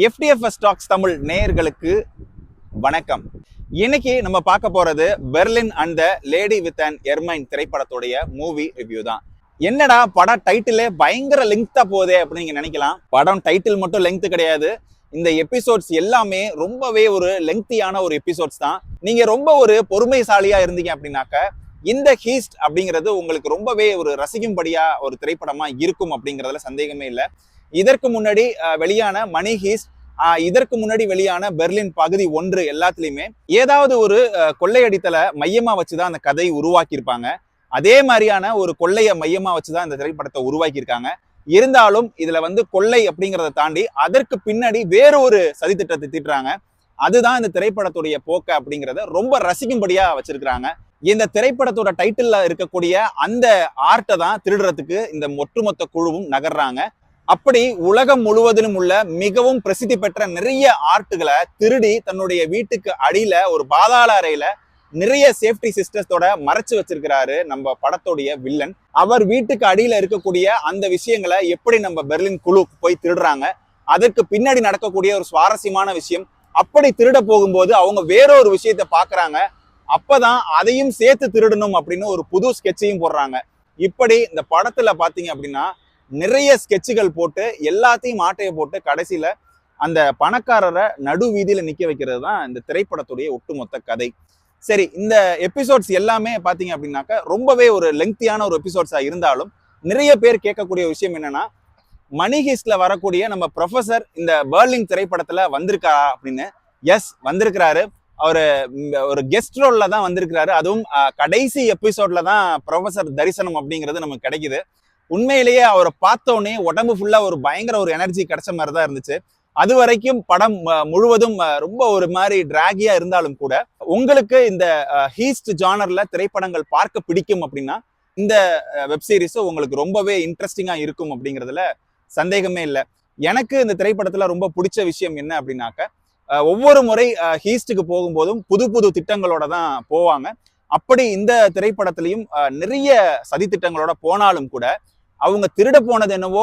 FDFS stocks Tamil நேயர்களுக்கு வணக்கம். இன்னைக்கு நம்ம பார்க்க போறது Berlin and the lady with an ermine திரைப்படத்துடைய மூவி ரிவ்யூ தான். என்னடா படம் டைட்டிலே பயங்கர லெங்க்தா போதே அப்படின்னு நீங்க நினைக்கலாம். படம் டைட்டில் மட்டும் லெங்க்த் கிடையாது, இந்த எபிசோட்ஸ் எல்லாமே ரொம்பவே ஒரு லெங்க்தியான ஒரு எபிசோட்ஸ் தான். நீங்க ரொம்ப ஒரு பொறுமைசாலியா இருந்தீங்க அப்படின்னாக்க இந்த ஹீஸ்ட் அப்படிங்கிறது உங்களுக்கு ரொம்பவே ஒரு ரசிக்கும்படியா ஒரு திரைப்படமா இருக்கும் அப்படிங்கிறதுல சந்தேகமே இல்லை. இதற்கு முன்னாடி வெளியான மணி ஹீஸ்ட், இதற்கு முன்னாடி வெளியான பெர்லின் பகுதி 1 எல்லாத்துலயுமே ஏதாவது ஒரு கொள்ளையடித்தலை மையமா வச்சுதான் அந்த கதையை உருவாக்கியிருப்பாங்க. அதே மாதிரியான ஒரு கொள்ளைய மையமா வச்சுதான் இந்த திரைப்படத்தை உருவாக்கியிருக்காங்க. இருந்தாலும் இதுல கொள்ளை அப்படிங்கிறத தாண்டி அதற்கு பின்னாடி வேற ஒரு சதித்திட்டத்தை தீட்டுறாங்க. அதுதான் இந்த திரைப்படத்துடைய போக்க அப்படிங்கிறத ரொம்ப ரசிக்கும்படியா வச்சிருக்கிறாங்க. இந்த திரைப்படத்தோட டைட்டில்ல இருக்கக்கூடிய அந்த ஆர்ட்டை தான் திருடுறதுக்கு இந்த ஒட்டுமொத்த குழுவும் நகர்றாங்க. அப்படி உலகம் முழுவதிலும் உள்ள மிகவும் பிரசித்தி பெற்ற நிறைய ஆர்ட்டுகளை திருடி தன்னுடைய வீட்டுக்கு அடியில ஒரு பாதாள அறையில நிறைய சேஃப்டி சிஸ்டத்தோட மறைச்சு வச்சிருக்கிறாரு நம்ம படத்தோடைய வில்லன். அவர் வீட்டுக்கு அடியில இருக்கக்கூடிய அந்த விஷயங்களை எப்படி நம்ம பெர்லின் குழு போய் திருடுறாங்க, அதற்கு பின்னாடி நடக்கக்கூடிய ஒரு சுவாரஸ்யமான விஷயம். அப்படி திருட போகும்போது அவங்க வேறொரு விஷயத்த பாக்குறாங்க, அப்பதான் அதையும் சேர்த்து திருடணும் அப்படின்னு ஒரு புது ஸ்கெட்சையும் போடுறாங்க. இப்படி இந்த படத்துல பாத்தீங்க அப்படின்னா நிறைய ஸ்கெட்சுகள் போட்டு எல்லாத்தையும் ஆட்டையை போட்டு கடைசியில அந்த பணக்காரரை நடு வீதியில நிக்க வைக்கிறது தான் இந்த திரைப்படத்துடைய ஒட்டுமொத்த கதை. சரி, இந்த எபிசோட்ஸ் எல்லாமே பாத்தீங்க அப்படின்னாக்க ரொம்பவே ஒரு லெங்க்தியான ஒரு எபிசோட்ஸா இருந்தாலும் நிறைய பேர் கேட்கக்கூடிய விஷயம் என்னன்னா, மணி ஹீஸ்ட்ல வரக்கூடிய நம்ம ப்ரொஃபசர் இந்த பெர்லின் திரைப்படத்துல வந்திருக்கா அப்படின்னு. எஸ், வந்திருக்கிறாரு. அவரு ஒரு கெஸ்ட் ரோல்ல தான் வந்திருக்கிறாரு. அதுவும் கடைசி எபிசோட்ல தான் ப்ரொஃபசர் தரிசனம் அப்படிங்கிறது நமக்கு கிடைக்குது. உண்மையிலேயே அவரை பார்த்தோன்னே உடம்பு ஃபுல்லா ஒரு பயங்கர ஒரு எனர்ஜி கிடைச்ச மாதிரி தான் இருந்துச்சு. அது வரைக்கும் படம் முழுவதும் ரொம்ப ஒரு மாதிரி டிராகியா இருந்தாலும் கூட உங்களுக்கு இந்த ஹீஸ்ட் ஜானர்ல திரைப்படங்கள் பார்க்க பிடிக்கும் அப்படின்னா இந்த வெப்சீரிஸ் உங்களுக்கு ரொம்பவே இன்ட்ரெஸ்டிங்கா இருக்கும் அப்படிங்கிறதுல சந்தேகமே இல்லை. எனக்கு இந்த திரைப்படத்துல ரொம்ப பிடிச்ச விஷயம் என்ன அப்படின்னாக்க, ஒவ்வொரு முறை ஹீஸ்டுக்கு போகும்போதும் புது புது திட்டங்களோட தான் போவாங்க. அப்படி இந்த திரைப்படத்திலையும் நிறைய சதித்திட்டங்களோட போனாலும் கூட அவங்க திருட போனது என்னவோ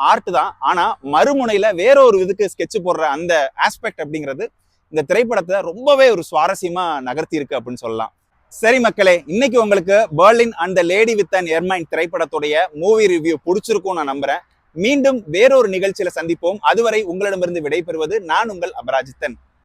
ஆர்ட் தான், ஆனா மறுமுனையில வேற ஒரு இதுக்கு ஸ்கெட்ச் போடுற அந்த ஆஸ்பெக்ட் அப்படிங்கிறது இந்த திரைப்படத்தை ரொம்பவே ஒரு சுவாரஸ்யமா நகர்த்தி இருக்கு அப்படின்னு சொல்லலாம். சரி மக்களே, இன்னைக்கு உங்களுக்கு Berlin and the lady with an ermine திரைப்படத்துடைய மூவி ரிவ்யூ பிடிச்சிருக்கும் நான் நம்புறேன். மீண்டும் வேறொரு நிகழ்ச்சியில சந்திப்போம். அதுவரை உங்களிடமிருந்து விடைபெறுவது நான் உங்கள் அபராஜித்தன்.